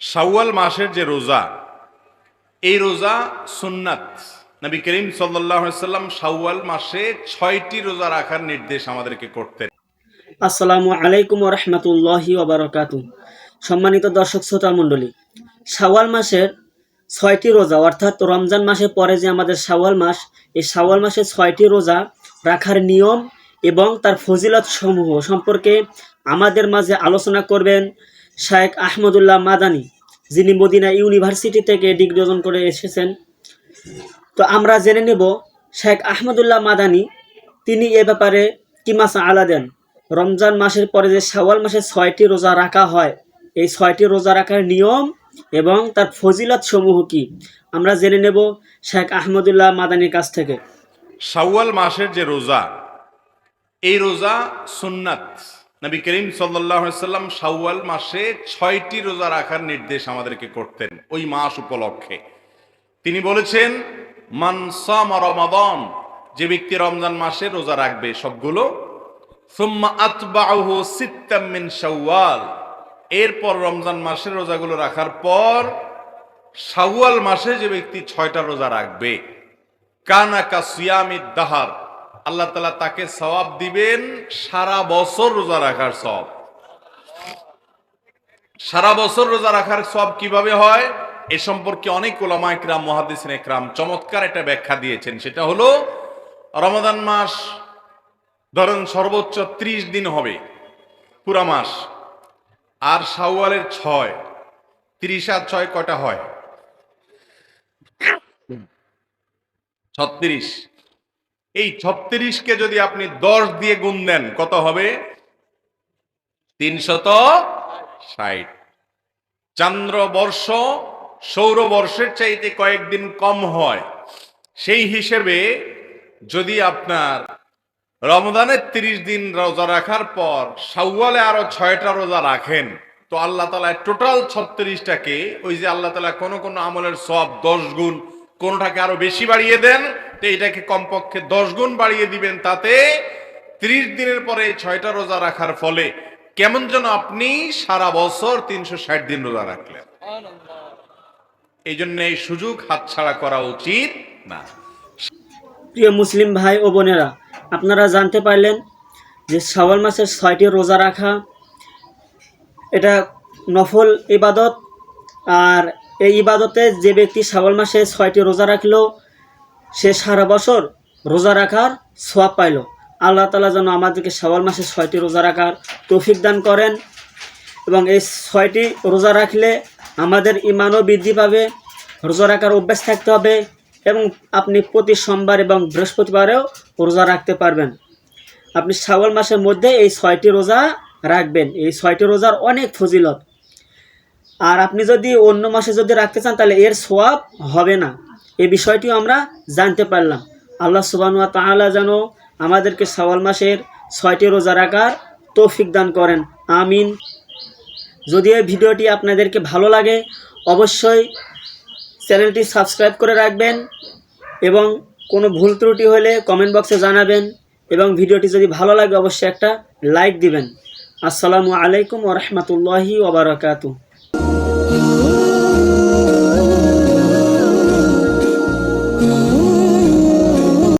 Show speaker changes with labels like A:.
A: শাওয়াল মাসের যে রোজা, এই রোজা সুন্নাত। নবী করিম সাল্লাল্লাহু আলাইহি ওয়াসাল্লাম শাওয়াল মাসে 6টি রোজা রাখার নির্দেশ আমাদেরকে করতেন।
B: আসসালামু আলাইকুম ওয়া রাহমাতুল্লাহি ওয়া বারাকাতুহু। সম্মানিত দর্শক শ্রোতা মণ্ডলী, শাওয়াল মাসের 6টি রোজা অর্থাৎ রমজান মাসের পরে যে আমাদের শাওয়াল মাস, এই শাওয়াল মাসে 6টি রোজা রাখার নিয়ম এবং তার ফজিলত সমূহ সম্পর্কে আমাদের মাঝে আলোচনা করবেন শায়েখ আহমদুল্লাহ মাদানী, যিনি মদিনা ইউনিভার্সিটি থেকে ডিগ্রি অর্জন করে এসেছেন। তো আমরা জেনে নেব শায়েখ আহমদুল্লাহ মাদানী তিনি এ ব্যাপারে কি মাসআলা দেন। রমজান মাসের পরে যে শাওয়াল মাসে 6টি রোজা রাখা হয়, এই 6টি রোজা রাখার নিয়ম এবং তার ফজিলত সমূহ কি, আমরা জেনে নেব শায়েখ আহমদুল্লাহ মাদানীর কাছ থেকে।
A: শাওয়াল মাসের যে রোজা, এই রোজা সুন্নাত। নবী করিম সাল্লাল্লাহু আলাইহি ওয়াসাল্লাম শাওয়াল মাসে 6টি রোজা রাখার নির্দেশ আমাদেরকে করতেন ওই মাস উপলক্ষে। তিনি বলেছেন, মান সামা রমাদান, যে ব্যক্তি রমজান মাসে রোজা রাখবে সবগুলো, সুম্মা আতবাউহু সিত্তাম মিন শাওয়াল, এরপর রমজান মাসের রোজাগুলো রাখার পর শাওয়াল মাসে যে ব্যক্তি 6টা রোজা রাখবে, কানা কা সিয়ামিদ দাহার, আল্লাহ তাআলা তাকে সওয়াব দিবেন সারা বছর রোজা রাখার সওয়াব। সারা বছর রোজা রাখার সওয়াব কিভাবে হয়, এ সম্পর্কে অনেক উলামা ইকরাম, মুহাদ্দিসিন ইকরাম চমৎকার একটা ব্যাখ্যা দিয়েছেন। সেটা হলো, রমাদান মাস ধরেন সর্বোচ্চ 30 দিন হবে পুরা মাস, আর শাওয়ালের 6, 30 আর 6 কয়টা হয়? 36। এই 36কে যদি আপনি 10 দিয়ে গুণ দেন কত হবে? 360। চন্দ্রবর্ষ সৌরবর্ষের চাইতে কয়েকদিন কম হয়। সেই হিসেবে যদি আপনার রমজানের 30 দিন রোজা রাখার পর শাওয়ালে আরো 6টা রোজা রাখেন, তো আল্লাহ তাআলা টোটাল 36টাকে, ওই যে আল্লাহ তাআলা কোন কোন আমলের সওয়াব 10 গুণ, কোনটাকে আরো বেশি বাড়িয়ে দেন, তো এটাকে কমপক্ষে 10 গুণ বাড়িয়ে দিবেন। তাতে 30 দিনের পরে 6টা রোজা রাখার ফলে কেমন যেন আপনি সারা বছর 360 দিন রোজা রাখলেন। এই জন্য এই সুযোগ হাতছাড়া করা উচিত না।
B: প্রিয় মুসলিম ভাই ও বোনেরা, আপনারা জানতে পারলেন যে শাওয়াল মাসের 6টি রোজা রাখা এটা নফল ইবাদত, আর এই ইবাদতে যে ব্যক্তি শাওয়াল মাসে 6টি রোজা রাখলো, সে সারা বছর রোজা রাখার সওয়াব পাইল। আল্লাহ তাআলা যেন আমাদেরকে শাওয়াল মাসে 6টি রোজা রাখার তৌফিক দান করেন, এবং এই 6টি রোজা রাখলে আমাদের ঈমানও বৃদ্ধি পাবে। রোজা রাখার অভ্যাস থাকতে হবে, এবং আপনি প্রতি সোমবার এবং বৃহস্পতিবারেও রোজা রাখতে পারবেন। আপনি শাওয়াল মাসের মধ্যে এই 6টি রোজা রাখবেন। এই 6টি রোজার অনেক ফজিলত, আর আপনি যদি অন্য মাসে যদি রাখতে চান তাহলে এর সওয়াব হবে না। এই বিষয়টিও আমরা জানতে পারলাম। আল্লাহ সুবহানাহু ওয়া তাআলা যেন আমাদেরকে শাওয়াল মাসের 6টি রোজা রাখার তৌফিক দান করেন, আমিন। যদি এই ভিডিওটি আপনাদেরকে ভালো লাগে, অবশ্যই চ্যানেলটি সাবস্ক্রাইব করে রাখবেন, এবং কোনো ভুল ত্রুটি হলে কমেন্ট বক্সে জানাবেন, এবং ভিডিওটি যদি ভালো লাগে অবশ্যই একটা লাইক দিবেন। আসসালামু আলাইকুম ওয়া রাহমাতুল্লাহি ওয়া বারাকাতুহু।